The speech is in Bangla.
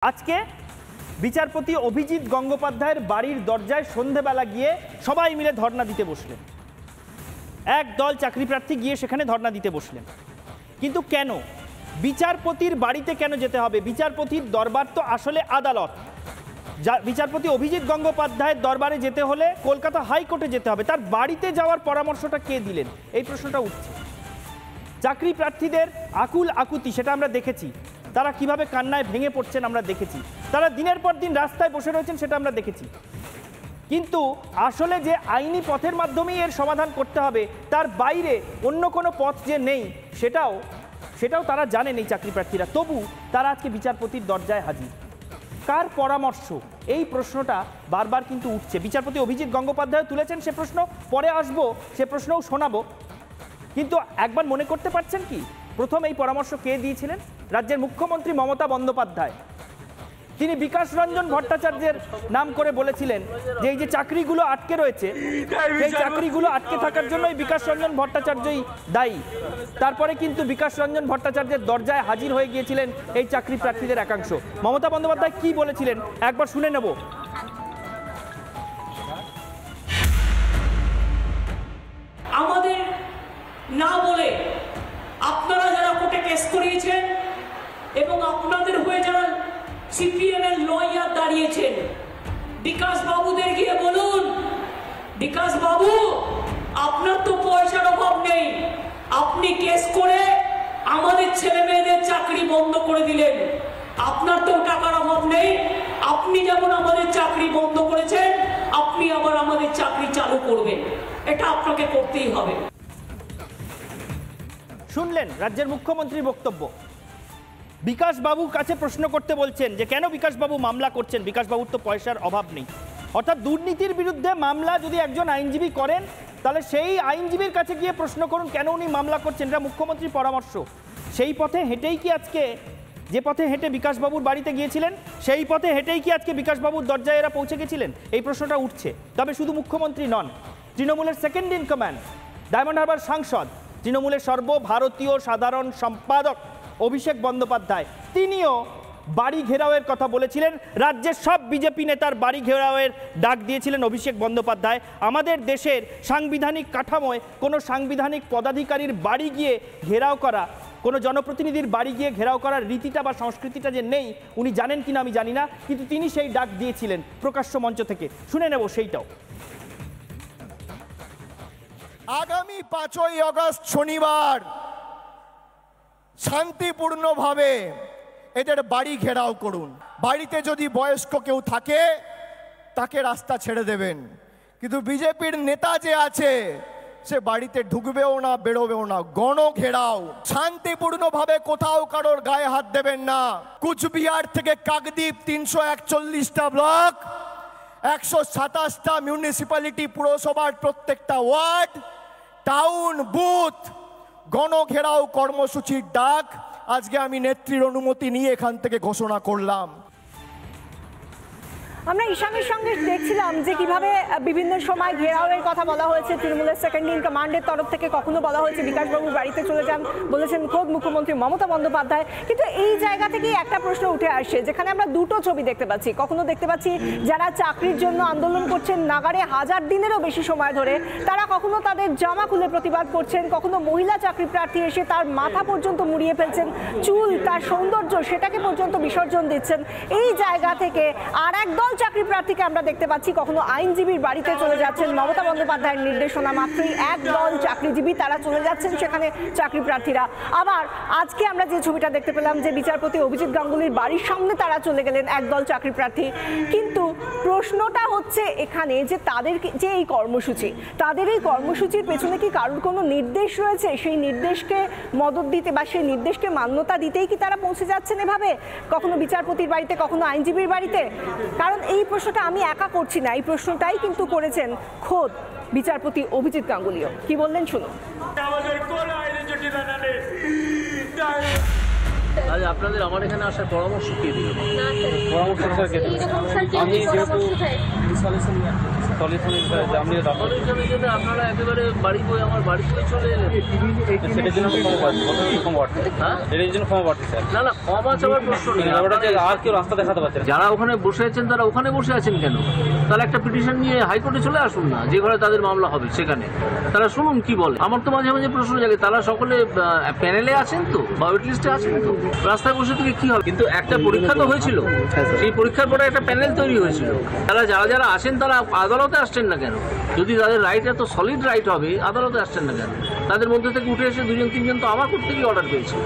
আজকে বিচারপতি অভিজিৎ গঙ্গোপাধ্যায়ের বাড়ির দরজায় সন্ধেবেলা গিয়ে সবাই মিলে ধর্ণা দিতে বসলেন। এক দল চাকরি প্রার্থী গিয়ে সেখানে ধর্ণা দিতে বসলেন। কিন্তু কেন বিচারপতির বাড়িতে কেন যেতে হবে? বিচারপতির দরবার তো আসলে আদালত। বিচারপতি অভিজিৎ গঙ্গোপাধ্যায়ের দরবারে যেতে হলে কলকাতা হাইকোর্টে যেতে হবে। তার বাড়িতে যাওয়ার পরামর্শটা কে দিলেন? এই প্রশ্নটা উঠছে। চাকরি প্রার্থীদের আকুল আকুতি সেটা আমরা দেখেছি, তারা কিভাবে কান্নায় ভেঙে পড়ছেন আমরা দেখেছি, তারা দিনের পর দিন রাস্তায় বসে রয়েছেন সেটা আমরা দেখেছি। কিন্তু আসলে যে আইনি পথের মাধ্যমেই এর সমাধান করতে হবে, তার বাইরে অন্য কোনো পথ যে নেই সেটাও তারা জানেন এই চাকরি প্রার্থীরা। তবু তারা আজকে বিচারপতির দরজায় হাজির। কার পরামর্শ? এই প্রশ্নটা বারবার কিন্তু উঠছে। বিচারপতি অভিজিৎ গঙ্গোপাধ্যায় তুলেছেন, সে প্রশ্ন পরে আসবো, সে প্রশ্নও শোনাবো। কিন্তু একবার মনে করতে পারছেন কি প্রথম এই পরামর্শ কে দিয়েছিলেন? রাজ্যের মুখ্যমন্ত্রী মমতা বন্দ্যোপাধ্যায়। তিনি বিকাশ রঞ্জন ভট্টাচার্যের নাম করে বলেছিলেন যে এই যে চাকরিগুলো আটকে রয়েছে, সেই চাকরিগুলো আটকে থাকার জন্যই বিকাশ রঞ্জন ভট্টাচার্যই দায়ী। তারপরে কিন্তু বিকাশ রঞ্জন ভট্টাচার্যের দরজায় হাজির হয়ে গিয়েছিলেন এই চাকরি প্রার্থীদের একাংশ। মমতা বন্দ্যোপাধ্যায় কি বলেছিলেন একবার শুনে নেব। আমাদের না বলে আপনারা যারা কোর্টে কেস করিয়েছেন এবং আপনাদের হয়ে যারা সিপিএম এর লয়ার দাঁড়িয়েছেন, বিকাশ বাবুদের গিয়ে বলুন, বিকাশ বাবু আপনার তো পয়সার অভাব নেই, আপনি কেস করে আমাদের ছেলে মেয়েদের চাকরি বন্ধ করে দিলেন। আপনার তো টাকার অভাব নেই, আপনি যেমন আমাদের চাকরি বন্ধ করেছেন আপনি আবার আমাদের চাকরি চালু করবেন, এটা আপনাকে করতেই হবে। শুনলেন রাজ্যের মুখ্যমন্ত্রীর বক্তব্য। বিকাশ বাবুর কাছে প্রশ্ন করতে বলছেন যে কেন বিকাশ বাবু মামলা করছেন, বিকাশ বাবুর তো পয়সার অভাব নেই। অর্থাৎ দুর্নীতির বিরুদ্ধে মামলা যদি একজন আইনজীবী করেন তাহলে সেই আইনজীবীর কাছে গিয়ে প্রশ্ন করুন কেন উনি মামলা করছেন। এটা মুখ্যমন্ত্রীর পরামর্শ। সেই পথে হেঁটেই কি আজকে, যে পথে হেঁটে বিকাশবাবুর বাড়িতে গিয়েছিলেন সেই পথে হেঁটেই কি আজকে বিকাশবাবুর দরজায় এরা পৌঁছে গেছিলেন? এই প্রশ্নটা উঠছে। তবে শুধু মুখ্যমন্ত্রী নন, তৃণমূলের second in command, diamond Harbour সাংসদ, তৃণমূলের সর্বভারতীয় সাধারণ সম্পাদক অভিষেক বন্দ্যোপাধ্যায়, তিনিও বাড়ি ঘেরাওয়ের কথা বলেছিলেন। রাজ্যের সব বিজেপি নেতার বাড়ি ঘেরাওয়ের ডাক দিয়েছিলেন অভিষেক বন্দ্যোপাধ্যায়। আমাদের দেশের সাংবিধানিক কাঠামোয় কোনো সাংবিধানিক পদাধিকারীর বাড়ি গিয়ে ঘেরাও করা, কোনো জনপ্রতিনিধির বাড়ি গিয়ে ঘেরাও করার রীতিটা বা সংস্কৃতিটা যে নেই উনি জানেন কিনা আমি জানি না, কিন্তু তিনি সেই ডাক দিয়েছিলেন প্রকাশ্য মঞ্চ থেকে। শুনে নেব সেইটাও। আগামী 5ই আগস্ট শনিবার শান্তিপূর্ণভাবে এদের বাড়ি ঘেরাও করুন। বাড়িতে যদি বয়স্ক কেউ থাকে তাকে রাস্তা ছেড়ে দেবেন, কিন্তু বিজেপির নেতা যে আছে সে বাড়িতে ঢুকবেও না, বেরোবেও না। গণ ঘেরাও, শান্তিপূর্ণভাবে কোথাও কারোর গায়ে হাত দেবেন না। কুচবিহার থেকে কাকদ্বীপ 341টা ব্লক, 127টা মিউনিসিপ্যালিটি, পুরসভার প্রত্যেকটা ওয়ার্ড, টাউন, বুথ গণ ঘেরাও কর্মসূচির ডাক আজকে আমি নেত্রীর অনুমতি নিয়ে এখান থেকে ঘোষণা করলাম। আমরা ঈশানের সঙ্গে দেখছিলাম যে কিভাবে বিভিন্ন সময় ঘেরাওয়ের কথা বলা হয়েছে তৃণমূলের সেকেন্ড ইন কমান্ডের তরফ থেকে, কখনো বলা হয়েছে বিকাশবাবুর বাড়িতে চলে যান, বলেছেন খোদ মুখ্যমন্ত্রী মমতা বন্দ্যোপাধ্যায়। কিন্তু এই জায়গা থেকেই একটা প্রশ্ন উঠে আসছে, যেখানে আমরা দুটো ছবি দেখতে পাচ্ছি। কখনো দেখতে পাচ্ছি যারা চাকরির জন্য আন্দোলন করছেন নাগারে 1000 দিনেরও বেশি সময় ধরে, তারা কখনো তাদের জামা খুলে প্রতিবাদ করছেন, কখনো মহিলা চাকরি প্রার্থী এসে তার মাথা পর্যন্ত মুড়িয়ে ফেলছেন, চুল, তার সৌন্দর্য সেটাকে পর্যন্ত বিসর্জন দিচ্ছেন। এই জায়গা থেকে আর একদল চাকরি প্রার্থীকে আমরা দেখতে পাচ্ছি কখনো আইনজীবীর বাড়িতে চলে যাচ্ছেন, মমতা বন্দ্যোপাধ্যায়ের নির্দেশনা মাত্রই একদল চাকরিজীবী তারা চলে যাচ্ছেন সেখানে চাকরি প্রার্থীরা। আবার আজকে আমরা যে ছবিটা দেখতে পেলাম যে বিচারপতি অভিজিৎ গাঙ্গুলির বাড়ির সামনে তারা চলে গেলেন একদল চাকরি প্রার্থী। কিন্তু প্রশ্নটা হচ্ছে এখানে যে তাদের যে এই কর্মসূচি, তাদের এই কর্মসূচির পেছনে কি কারোর কোনো নির্দেশ রয়েছে? সেই নির্দেশকে মদত দিতে বা সেই নির্দেশকে মান্যতা দিতেই কি তারা পৌঁছে যাচ্ছেন এভাবে, কখনো বিচারপতির বাড়িতে কখনো আইনজীবীর বাড়িতে? কারণ এই প্রশ্নটা আমি একা করছি না, এই প্রশ্নটাই কিন্তু করেছেন খোদ বিচারপতি অভিজিৎ গাঙ্গুলিও। কি বললেন শুনুন। আজ আপনাদের আমার এখানে আসার পরামর্শ কে দিল? পরামর্শ স্যার কে দিল? আমি যেহেতু ইনস্টলেশন সলিউশনের জন্য আপনারা একেবারে বাড়ি বই আমার বাড়ি বই চলে এলেন। সেটার জন্য ক্ষমা বাড়ছে, হ্যাঁ এটার জন্য ক্ষমা বাড়ছে স্যার। না না ক্ষমা চাওয়ার প্রশ্ন নেই। আর কেউ রাস্তা দেখাতে পারছে না। যারা ওখানে বসে আছেন তারা ওখানে বসে আছেন কেন? তাহলে একটা পিটিশন নিয়ে হাইকোর্টে চলে আসুন না, যে ঘরে তাদের মামলা হবে সেখানে তারা শুনুন কি বলে। আমার তো মাঝে মাঝে প্রশ্ন জাগে, তারা সকলে প্যানেলে আছেন তো বা ওয়েট লিস্টে আছেন তো, রাস্তায় বসে থেকে কি হবে? কিন্তু একটা পরীক্ষা তো হয়েছিল, সেই পরীক্ষার পরে একটা প্যানেল তৈরি হয়েছিল। তারা যারা আসেন তারা আদালতে আসছেন না কেন? যদি তাদের রাইট এত সলিড রাইট হবে, আদালতে আসছেন না কেন? তাদের মধ্যে থেকে উঠে এসে 2-3 জন তো আমার কোর্ট থেকেই অর্ডার পেয়েছে।